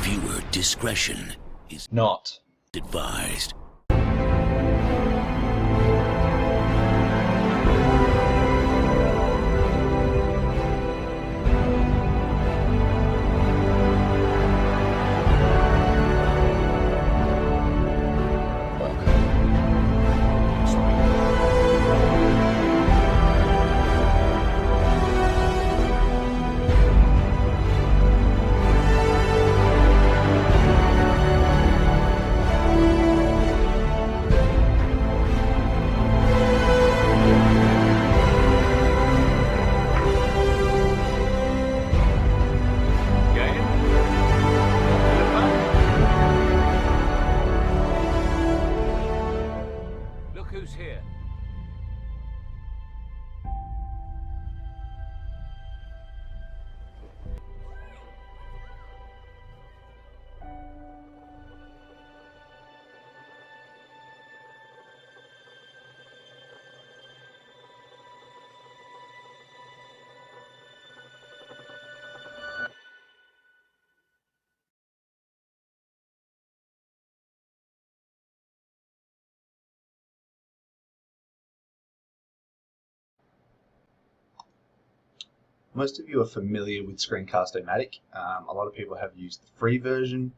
Viewer discretion is not advised. Who's here? Most of you are familiar with cast-o-matic. A lot of people have used the free version.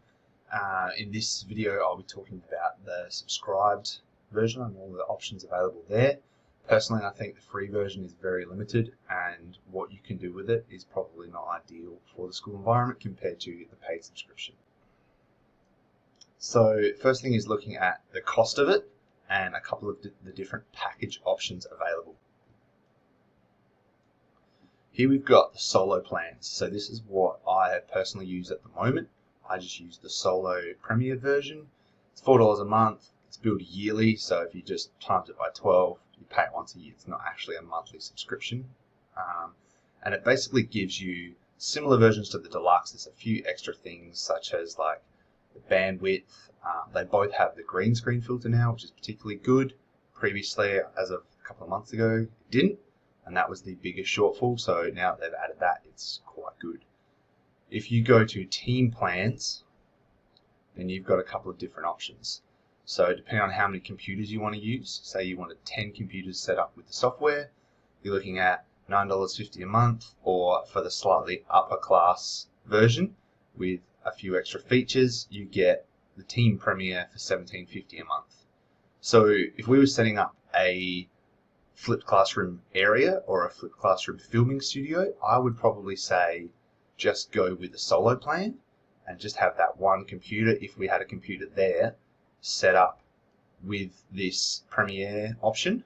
In this video I'll be talking about the subscribed version and all the options available there. Personally, I think the free version is very limited, and what you can do with it is probably not ideal for the school environment compared to the paid subscription. So first thing is looking at the cost of it and a couple of the different package options available. Here we've got the solo plans. So this is what I personally use at the moment. I just use the solo premier version. It's $4 a month. It's billed yearly, so if you just times it by 12, you pay it once a year. It's not actually a monthly subscription. And it basically gives you similar versions to the deluxe. There's a few extra things such as like the bandwidth. They both have the green screen filter now, which is particularly good. Previously, as of a couple of months ago, it didn't. And that was the biggest shortfall, so now that they've added that, it's quite good. If you go to team plans, then you've got a couple of different options. So depending on how many computers you want to use, say you wanted 10 computers set up with the software, you're looking at $9.50 a month, or for the slightly upper class version with a few extra features, you get the Team Premier for $17.50 a month. So if we were setting up a flipped classroom area or a flipped classroom filming studio, I would probably say just go with the solo plan and just have that one computer, if we had a computer there, set up with this Premiere option.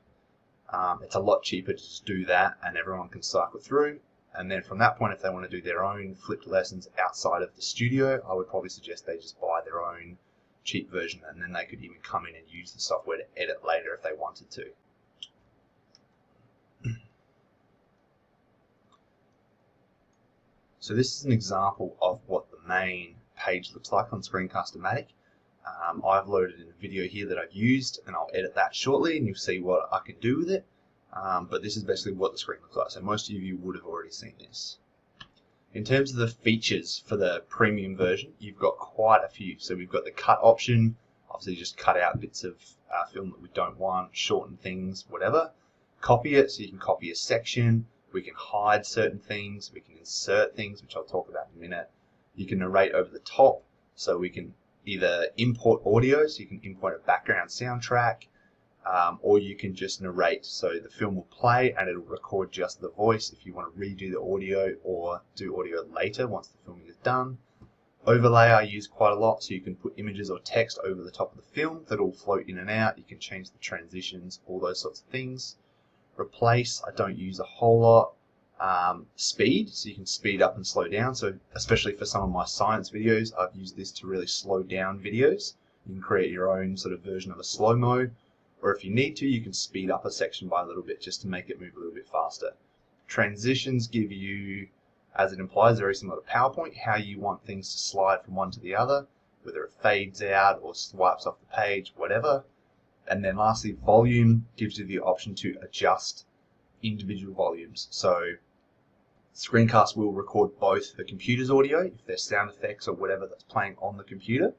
It's a lot cheaper to just do that and everyone can cycle through. And then from that point, if they want to do their own flipped lessons outside of the studio, I would probably suggest they just buy their own cheap version, and then they could even come in and use the software to edit later if they wanted to. So this is an example of what the main page looks like on cast-o-matic. I've loaded in a video here that I've used, and I'll edit that shortly and you'll see what I can do with it. But this is basically what the screen looks like. So most of you would have already seen this. In terms of the features for the premium version, you've got quite a few. So we've got the cut option, obviously just cut out bits of film that we don't want, shorten things, whatever. Copy it, so you can copy a section. We can hide certain things, we can insert things, which I'll talk about in a minute. You can narrate over the top, so we can either import audio, so you can import a background soundtrack, or you can just narrate, so the film will play and it'll record just the voice if you want to redo the audio or do audio later once the filming is done. Overlay I use quite a lot, so you can put images or text over the top of the film that will float in and out. You can change the transitions, all those sorts of things. Replace, I don't use a whole lot. Speed, so you can speed up and slow down. So especially for some of my science videos, I've used this to really slow down videos. You can create your own sort of version of a slow-mo, or if you need to, you can speed up a section by a little bit just to make it move a little bit faster. Transitions give you, as it implies, very similar to PowerPoint, how you want things to slide from one to the other, whether it fades out or swipes off the page, whatever. And then lastly, volume gives you the option to adjust individual volumes. So Screencast will record both the computer's audio, if there's sound effects or whatever that's playing on the computer,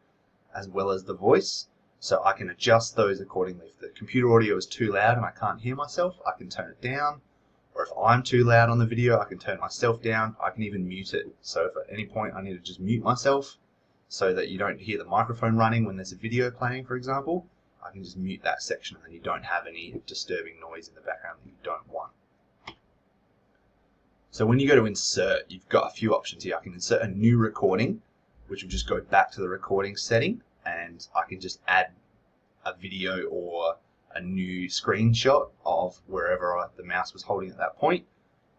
as well as the voice. So I can adjust those accordingly. If the computer audio is too loud and I can't hear myself, I can turn it down. Or if I'm too loud on the video, I can turn myself down. I can even mute it. So if at any point I need to just mute myself so that you don't hear the microphone running when there's a video playing, for example, I can just mute that section and then you don't have any disturbing noise in the background that you don't want. So when you go to insert, you've got a few options here. I can insert a new recording, which will just go back to the recording setting, and I can just add a video or a new screenshot of wherever the mouse was holding at that point.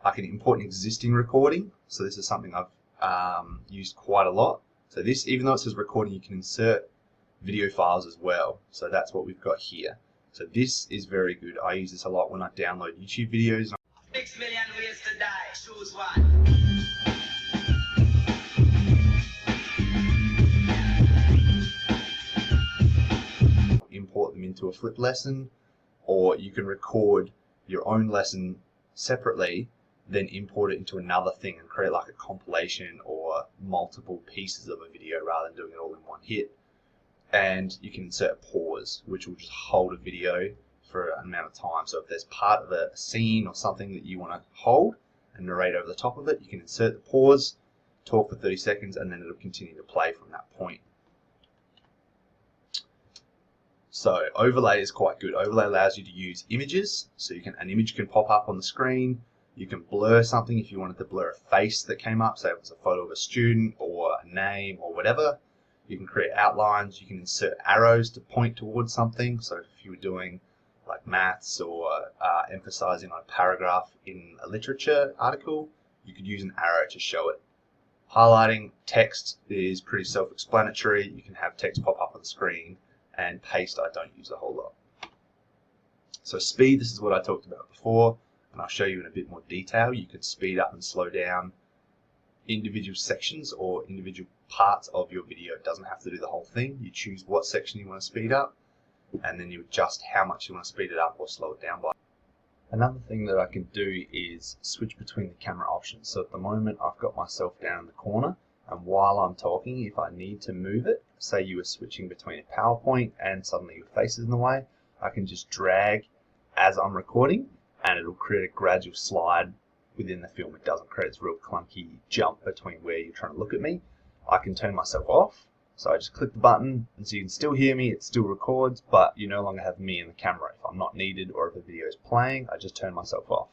I can import an existing recording. So this is something I've used quite a lot. So this, even though it says recording, you can insert video files as well. So that's what we've got here. So this is very good. I use this a lot when I download YouTube videos. 6 million ways to die. Choose one. Import them into a flip lesson, or you can record your own lesson separately, then import it into another thing and create like a compilation or multiple pieces of a video rather than doing it all in one hit. And you can insert a pause, which will just hold a video for an amount of time. So if there's part of a scene or something that you want to hold and narrate over the top of it, you can insert the pause, talk for 30 seconds, and then it'll continue to play from that point. So overlay is quite good. Overlay allows you to use images. So an image can pop up on the screen. You can blur something if you wanted to blur a face that came up, say it was a photo of a student or a name or whatever. You can create outlines. You can insert arrows to point towards something. So if you were doing like maths or emphasizing on a paragraph in a literature article, you could use an arrow to show it. Highlighting text is pretty self-explanatory. You can have text pop up on the screen, and paste I don't use a whole lot. So speed, this is what I talked about before, and I'll show you in a bit more detail. You can speed up and slow down individual sections or individual parts of your video. It doesn't have to do the whole thing. You choose what section you want to speed up, and then you adjust how much you want to speed it up or slow it down by. Another thing that I can do is switch between the camera options. So at the moment I've got myself down in the corner, and while I'm talking, if I need to move it, say you were switching between a PowerPoint and suddenly your face is in the way, I can just drag as I'm recording and it'll create a gradual slide within the film. It doesn't create this real clunky jump between where you're trying to look at me. I can turn myself off. So I just click the button, and so you can still hear me, it still records, but you no longer have me in the camera. If I'm not needed or if the video is playing, I just turn myself off.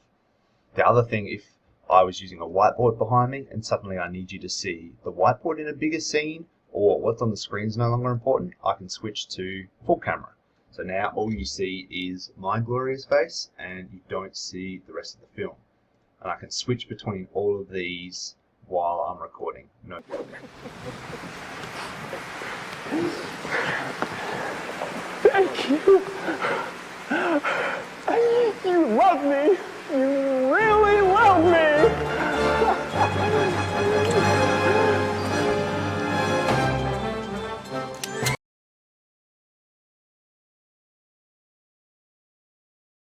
The other thing, if I was using a whiteboard behind me and suddenly I need you to see the whiteboard in a bigger scene, or what's on the screen is no longer important, I can switch to full camera. So now all you see is my glorious face and you don't see the rest of the film. And I can switch between all of these while I'm recording. No. Thank you. You love me.